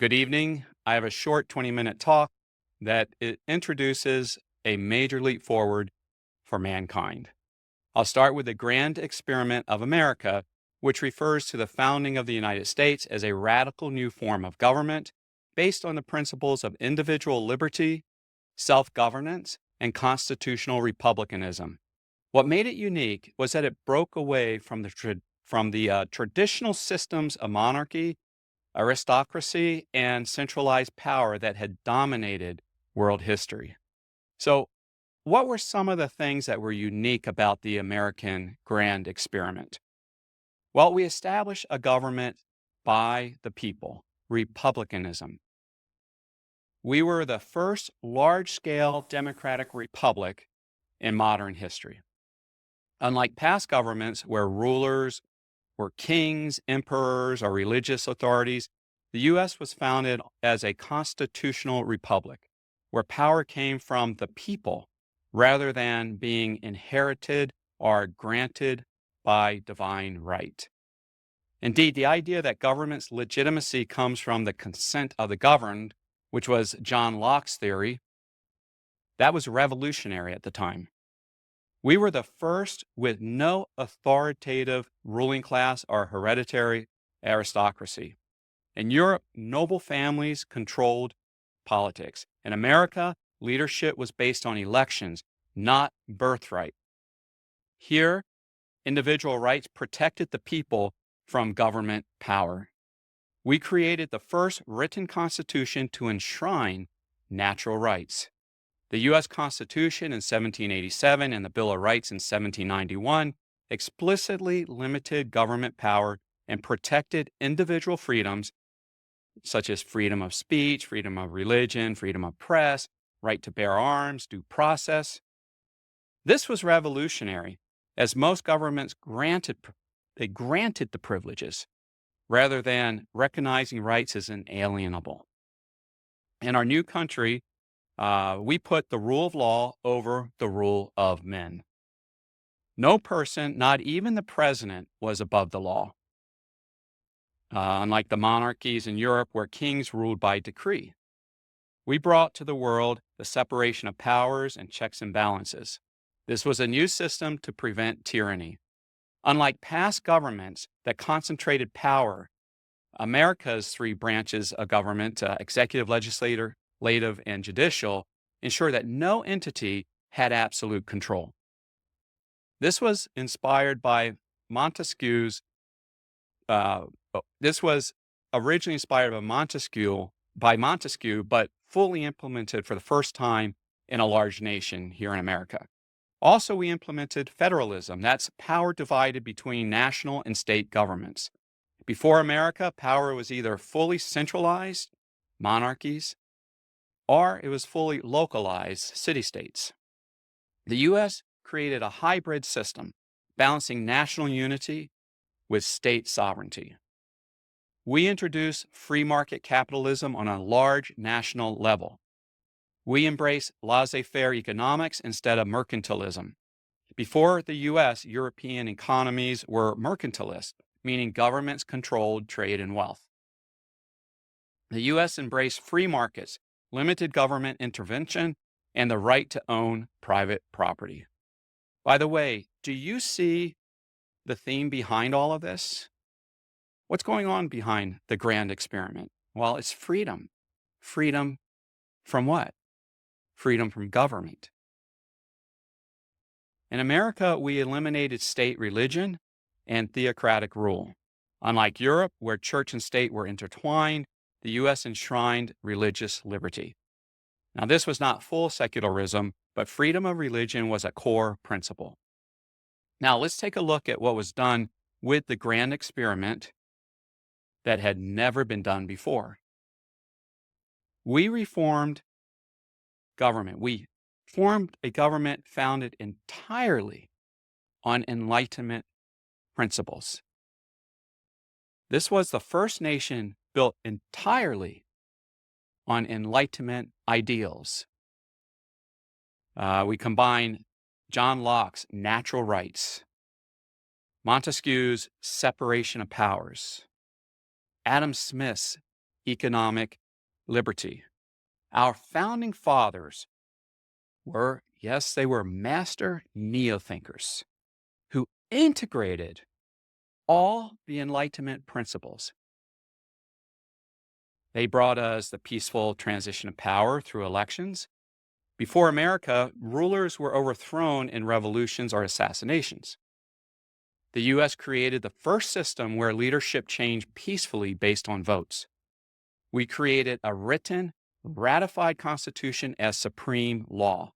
Good evening. I have a short 20-minute talk that introduces a major leap forward for mankind. I'll start with the grand experiment of America, which refers to the founding of the United States as a radical new form of government based on the principles of individual liberty, self-governance, and constitutional republicanism. What made it unique was that it broke away from the traditional systems of monarchy, aristocracy, and centralized power that had dominated world history. So, what were some of the things that were unique about the American grand experiment? Well, we established a government by the people, republicanism. We were the first large scale democratic republic in modern history. Unlike past governments where rulers were kings, emperors, or religious authorities, the U.S. was founded as a constitutional republic where power came from the people rather than being inherited or granted by divine right. Indeed, the idea that government's legitimacy comes from the consent of the governed, which was John Locke's theory, that was revolutionary at the time. We were the first with no authoritative ruling class or hereditary aristocracy. In Europe, noble families controlled politics. In America, leadership was based on elections, not birthright. Here, individual rights protected the people from government power. We created the first written constitution to enshrine natural rights. The U.S. Constitution in 1787 and the Bill of Rights in 1791 explicitly limited government power and protected individual freedoms such as freedom of speech, freedom of religion, freedom of press, right to bear arms, due process. This was revolutionary, as most governments granted the privileges rather than recognizing rights as inalienable. In our new country, we put the rule of law over the rule of men. No person, not even the president, was above the law. Unlike the monarchies in Europe where kings ruled by decree. We brought to the world the separation of powers and checks and balances. This was a new system to prevent tyranny. Unlike past governments that concentrated power, America's three branches of government, executive, legislative, and judicial, ensure that no entity had absolute control. This was inspired by Montesquieu's this was originally inspired by Montesquieu, but fully implemented for the first time in a large nation here in America. Also, we implemented federalism. That's power divided between national and state governments. Before America, power was either fully centralized, monarchies, or it was fully localized, city-states. The U.S. created a hybrid system, balancing national unity with state sovereignty. We introduced free market capitalism on a large national level. We embrace laissez-faire economics instead of mercantilism. Before the U.S., European economies were mercantilist, meaning governments controlled trade and wealth. The U.S. embraced free markets, limited government intervention, and the right to own private property. By the way, do you see the theme behind all of this? What's going on behind the grand experiment? Well, it's freedom. Freedom from what? Freedom from government. In America, we eliminated state religion and theocratic rule. Unlike Europe, where church and state were intertwined, the U.S. enshrined religious liberty. Now, this was not full secularism, but freedom of religion was a core principle. Now, let's take a look at what was done with the grand experiment that had never been done before. We reformed government. We formed a government founded entirely on Enlightenment principles. This was the first nation built entirely on Enlightenment ideals. We combined John Locke's natural rights, Montesquieu's separation of powers, Adam Smith's economic liberty. Our founding fathers were, yes, they were master neo-thinkers who integrated all the Enlightenment principles. They brought us the peaceful transition of power through elections. Before America, rulers were overthrown in revolutions or assassinations. The U.S. created the first system where leadership changed peacefully based on votes. We created a written, ratified constitution as supreme law.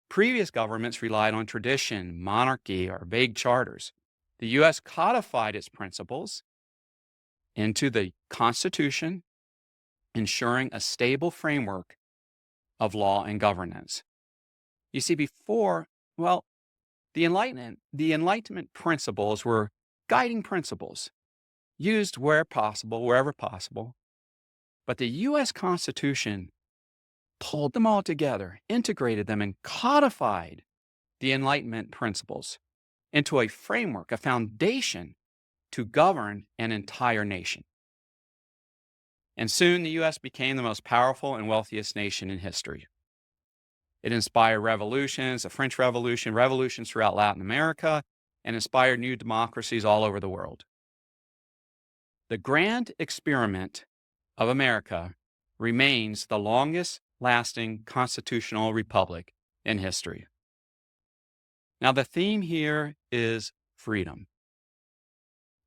Previous governments relied on tradition, monarchy, or vague charters. The U.S. codified its principles into the Constitution, ensuring a stable framework of law and governance. You see, before, well, the Enlightenment principles were guiding principles used wherever possible, but the U.S. Constitution pulled them all together, integrated them, and codified the Enlightenment principles into a framework, a foundation to govern an entire nation. And soon the U.S. became the most powerful and wealthiest nation in history. It inspired revolutions, the French Revolution, revolutions throughout Latin America, and inspired new democracies all over the world. The grand experiment of America remains the longest lasting constitutional republic in history. Now, the theme here is freedom.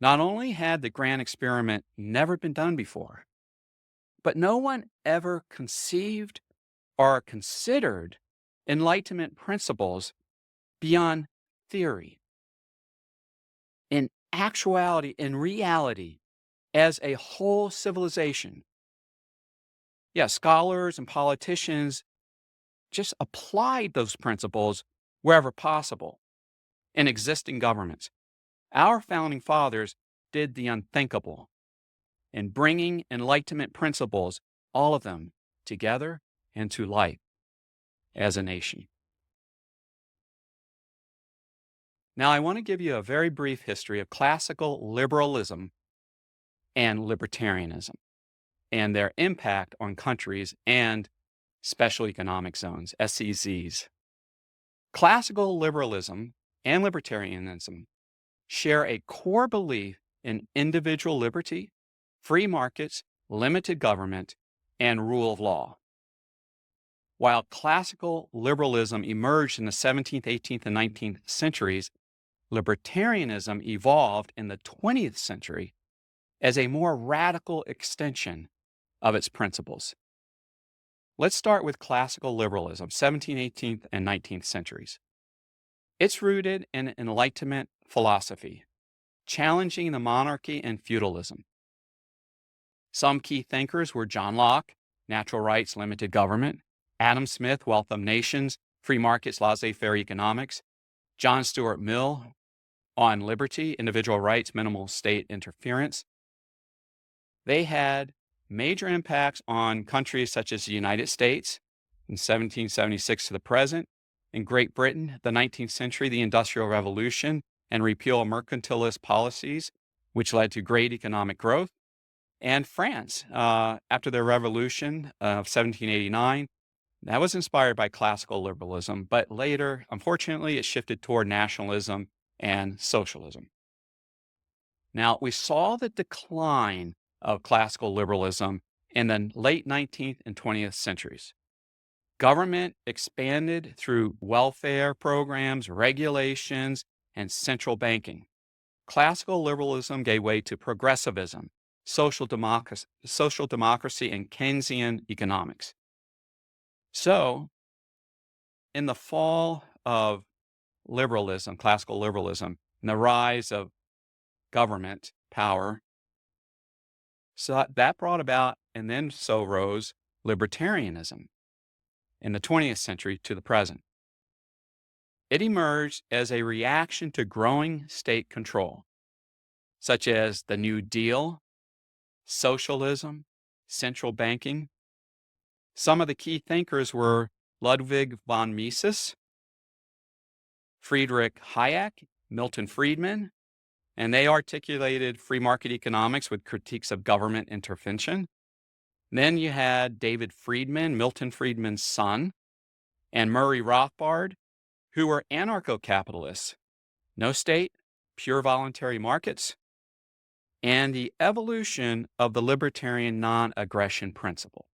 Not only had the grand experiment never been done before, but no one ever conceived or considered Enlightenment principles beyond theory. In actuality, in reality, as a whole civilization. Yeah, scholars and politicians just applied those principles wherever possible in existing governments. Our founding fathers did the unthinkable in bringing Enlightenment principles, all of them, together into life as a nation. Now, I want to give you a very brief history of classical liberalism and libertarianism and their impact on countries and special economic zones, SEZs. Classical liberalism and libertarianism share a core belief in individual liberty, free markets, limited government, and rule of law. While classical liberalism emerged in the 17th, 18th, and 19th centuries, libertarianism evolved in the 20th century as a more radical extension of its principles. Let's start with classical liberalism, 17th, 18th, and 19th centuries. It's rooted in Enlightenment philosophy, challenging the monarchy and feudalism. Some key thinkers were John Locke, natural rights, limited government; Adam Smith, Wealth of Nations, free markets, laissez-faire economics; John Stuart Mill, on liberty, individual rights, minimal state interference. They had major impacts on countries such as the United States in 1776 to the present, in Great Britain, the 19th century, the Industrial Revolution, and repeal of mercantilist policies, which led to great economic growth, and France, after their revolution of 1789. That was inspired by classical liberalism, but later, unfortunately, it shifted toward nationalism and socialism. Now, we saw the decline of classical liberalism in the late 19th and 20th centuries. Government expanded through welfare programs, regulations, and central banking. Classical liberalism gave way to progressivism, social democracy, and Keynesian economics. So, in the fall of liberalism, classical liberalism, and the rise of government power, so that brought about, and then so rose libertarianism in the 20th century to the present. It emerged as a reaction to growing state control, such as the New Deal, socialism, central banking. Some of the key thinkers were Ludwig von Mises, Friedrich Hayek, Milton Friedman, and they articulated free market economics with critiques of government intervention. Then you had David Friedman, Milton Friedman's son, and Murray Rothbard, who were anarcho-capitalists. No state, pure voluntary markets, and the evolution of the libertarian non-aggression principle.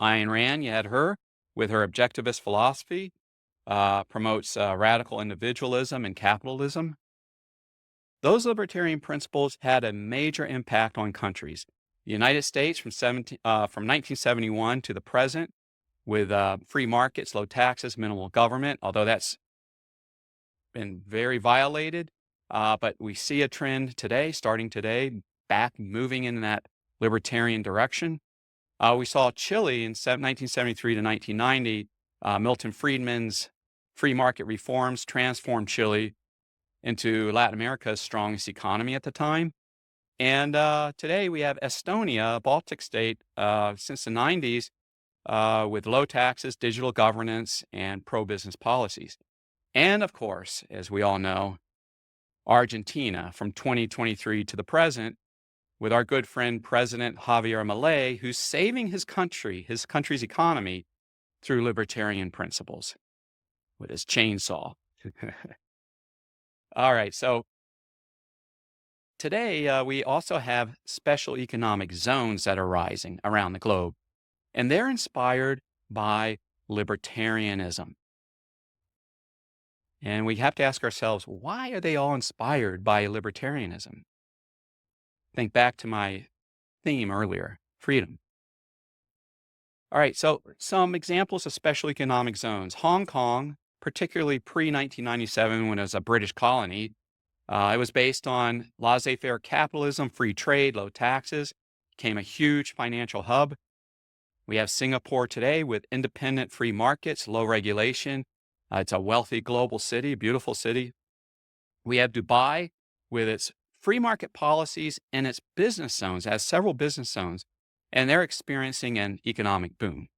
Ayn Rand, you had her with her objectivist philosophy, promotes radical individualism and capitalism. Those libertarian principles had a major impact on countries. The United States from 1971 to the present, with free markets, low taxes, minimal government, although that's been very violated. But we see a trend today, starting today, back moving in that libertarian direction. We saw Chile in 1973 to 1990. Milton Friedman's free market reforms transformed Chile into Latin America's strongest economy at the time. And today we have Estonia, a Baltic state, since the 90s, with low taxes, digital governance, and pro-business policies. And of course, as we all know, Argentina from 2023 to the present, with our good friend President Javier Milei, who's saving his country's economy through libertarian principles with his chainsaw. All right, so today we also have special economic zones that are rising around the globe, and they're inspired by libertarianism. And we have to ask ourselves, why are they all inspired by libertarianism? Think back to my theme earlier, freedom. All right, so some examples of special economic zones. Hong Kong, particularly pre-1997 when it was a British colony, it was based on laissez-faire capitalism, free trade, low taxes, became a huge financial hub. We have Singapore today with independent free markets, low regulation. It's a wealthy global city, beautiful city. We have Dubai with its free market policies and its business zones, has several business zones, and they're experiencing an economic boom.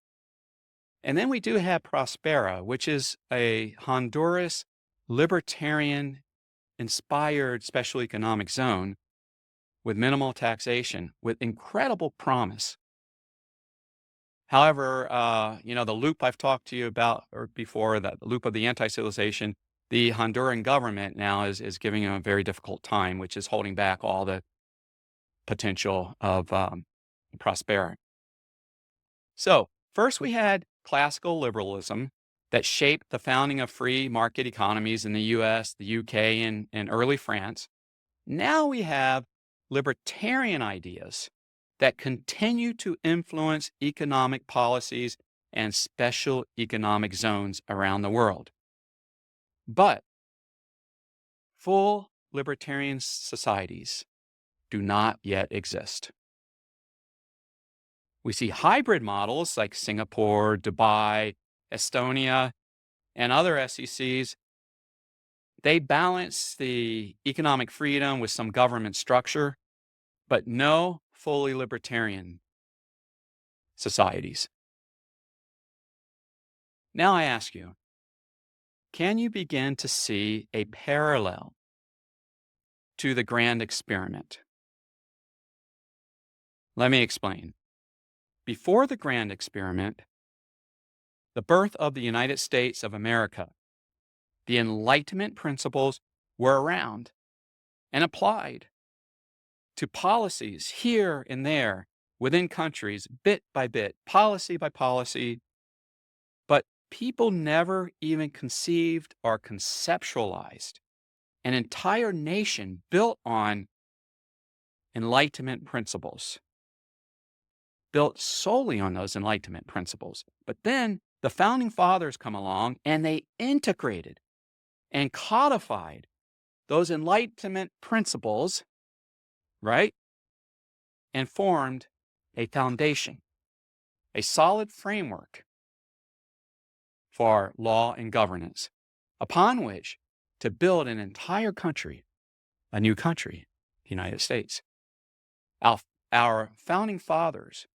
And then we do have Prospera, which is a Honduras libertarian inspired special economic zone with minimal taxation, with incredible promise. However, the loop I've talked to you about or before, the loop of the anti-civilization, the Honduran government now is giving them a very difficult time, which is holding back all the potential of Prospera. So first we had classical liberalism that shaped the founding of free market economies in the US, the UK, and early France. Now we have libertarian ideas that continue to influence economic policies and special economic zones around the world. But full libertarian societies do not yet exist. We see hybrid models like Singapore, Dubai, Estonia, and other SECs. They balance the economic freedom with some government structure, but no fully libertarian societies. Now I ask you, can you begin to see a parallel to the grand experiment? Let me explain. Before the grand experiment, the birth of the United States of America, the Enlightenment principles were around and applied to policies here and there within countries, bit by bit, policy by policy. But people never even conceived or conceptualized an entire nation built on Enlightenment principles, built solely on those Enlightenment principles. But then the founding fathers come along and they integrated and codified those Enlightenment principles, right? And formed a foundation, a solid framework for law and governance, upon which to build an entire country, a new country, the United States. Our founding fathers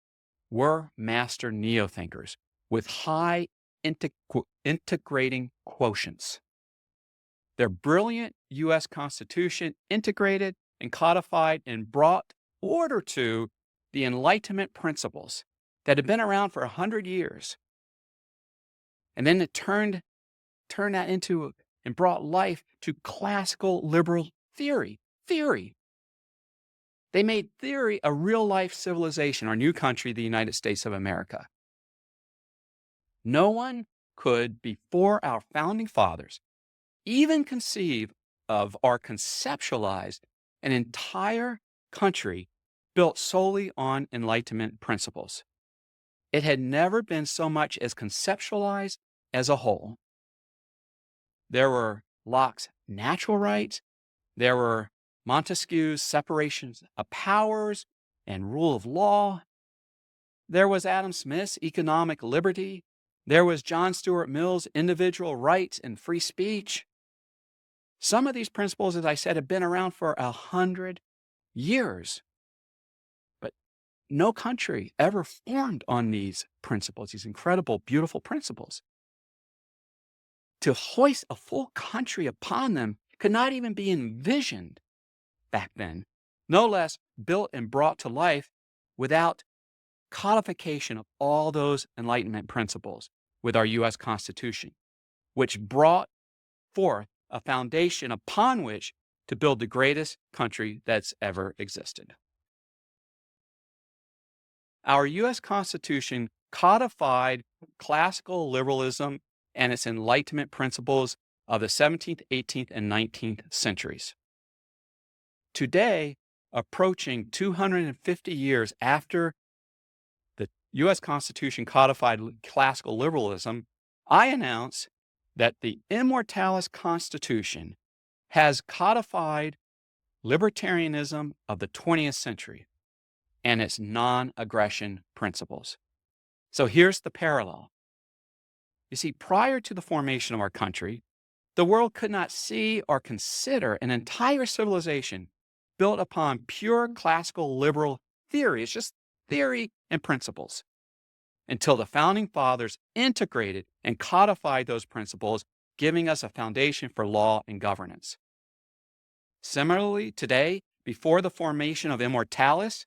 were master neo-thinkers with high integrating quotients. Their brilliant U.S. Constitution integrated and codified and brought order to the Enlightenment principles that had been around for 100 years. And then it turned that into and brought life to classical liberal theory. They made theory a real life civilization, our new country, the United States of America. No one could, before our founding fathers, even conceive of or conceptualize an entire country built solely on Enlightenment principles. It had never been so much as conceptualized as a whole. There were Locke's natural rights, there were Montesquieu's separations of powers and rule of law, there was Adam Smith's economic liberty, there was John Stuart Mill's individual rights and free speech. Some of these principles, as I said, have been around for 100 years. But no country ever formed on these principles, these incredible, beautiful principles. To hoist a full country upon them could not even be envisioned back then, no less built and brought to life without codification of all those Enlightenment principles with our U.S. Constitution, which brought forth a foundation upon which to build the greatest country that's ever existed. Our U.S. Constitution codified classical liberalism and its Enlightenment principles of the 17th, 18th, and 19th centuries. Today, approaching 250 years after the U.S. Constitution codified classical liberalism, I announce that the Immortalis Constitution has codified libertarianism of the 20th century and its non-aggression principles. So here's the parallel. You see, prior to the formation of our country, the world could not see or consider an entire civilization built upon pure classical liberal theory. It's just theory and principles, until the founding fathers integrated and codified those principles, giving us a foundation for law and governance. Similarly, today, before the formation of Immortalis,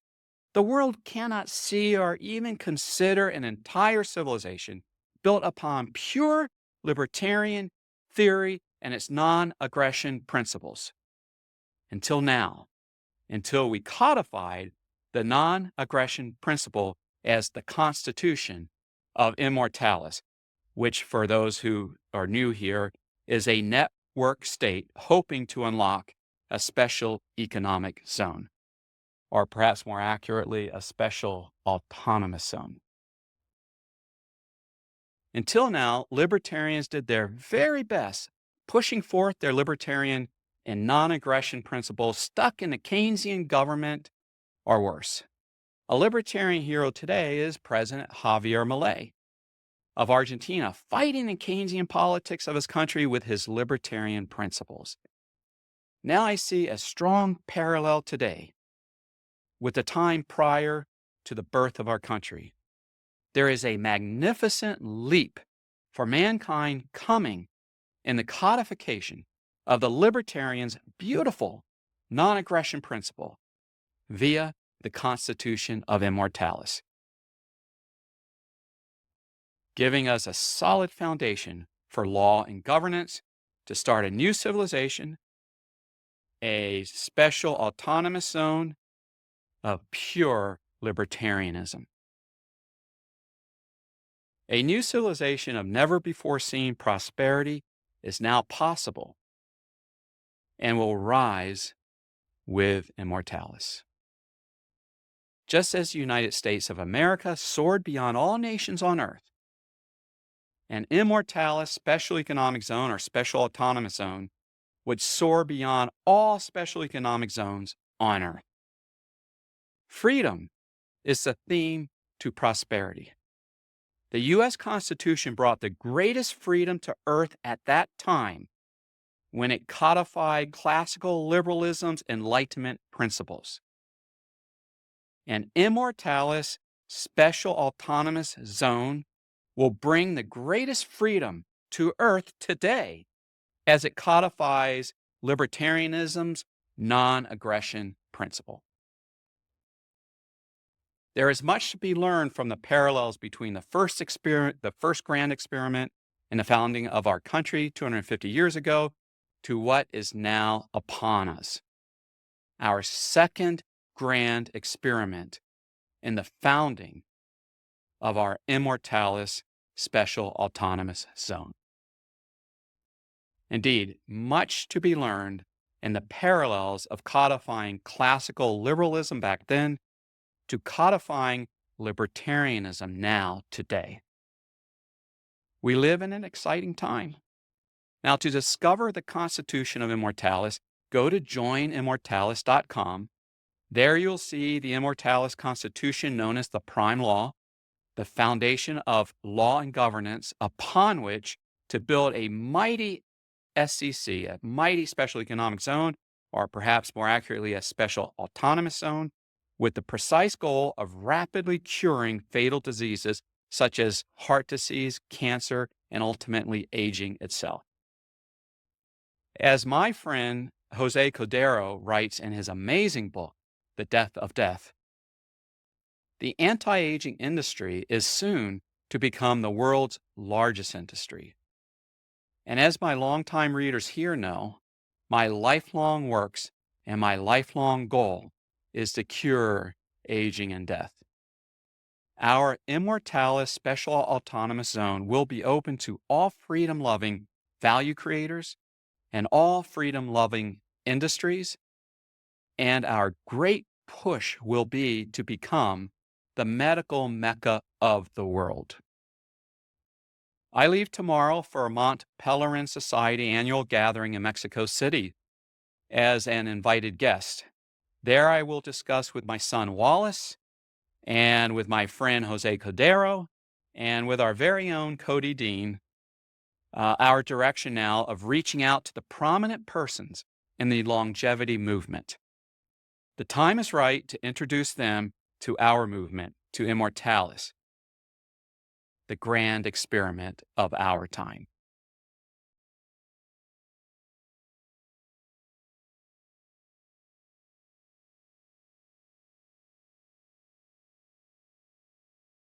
the world cannot see or even consider an entire civilization built upon pure libertarian theory and its non-aggression principles. Until now, until we codified the non-aggression principle as the Constitution of Immortalis, which, for those who are new here, is a network state hoping to unlock a special economic zone, or perhaps more accurately, a special autonomous zone. Until now, libertarians did their very best pushing forth their libertarian and non-aggression principles stuck in a Keynesian government or worse. A libertarian hero today is President Javier Milei of Argentina, fighting the Keynesian politics of his country with his libertarian principles. Now I see a strong parallel today with the time prior to the birth of our country. There is a magnificent leap for mankind coming in the codification of the libertarians' beautiful non-aggression principle via the Constitution of Immortalis, giving us a solid foundation for law and governance to start a new civilization, a special autonomous zone of pure libertarianism. A new civilization of never-before-seen prosperity is now possible and will rise with Immortalis. Just as the United States of America soared beyond all nations on earth, an Immortalis special economic zone or special autonomous zone would soar beyond all special economic zones on earth. Freedom is the theme to prosperity. The U.S. Constitution brought the greatest freedom to earth at that time when it codified classical liberalism's Enlightenment principles. An Immortalis special autonomous zone will bring the greatest freedom to earth today as it codifies libertarianism's non-aggression principle. There is much to be learned from the parallels between the first grand experiment in the founding of our country 250 years ago to what is now upon us. Our second grand experiment in the founding of our Immortalis Special Autonomous Zone. Indeed, much to be learned in the parallels of codifying classical liberalism back then to codifying libertarianism now today. We live in an exciting time. Now, to discover the Constitution of Immortalis, go to joinimmortalis.com. There you'll see the Immortalis Constitution known as the Prime Law, the foundation of law and governance upon which to build a mighty SEC, a mighty special economic zone, or perhaps more accurately, a special autonomous zone, with the precise goal of rapidly curing fatal diseases such as heart disease, cancer, and ultimately aging itself. As my friend Jose Cordero writes in his amazing book, The Death of Death, the anti-aging industry is soon to become the world's largest industry. And as my longtime readers here know, my lifelong works and my lifelong goal is to cure aging and death. Our Immortalis Special Autonomous Zone will be open to all freedom-loving value creators and all freedom-loving industries, and our great push will be to become the medical mecca of the world. I leave tomorrow for a Mont Pelerin Society annual gathering in Mexico City as an invited guest. There I will discuss with my son Wallace and with my friend Jose Cordero and with our very own Cody Dean, our direction now of reaching out to the prominent persons in the longevity movement. The time is right to introduce them to our movement, to Immortalis, the grand experiment of our time.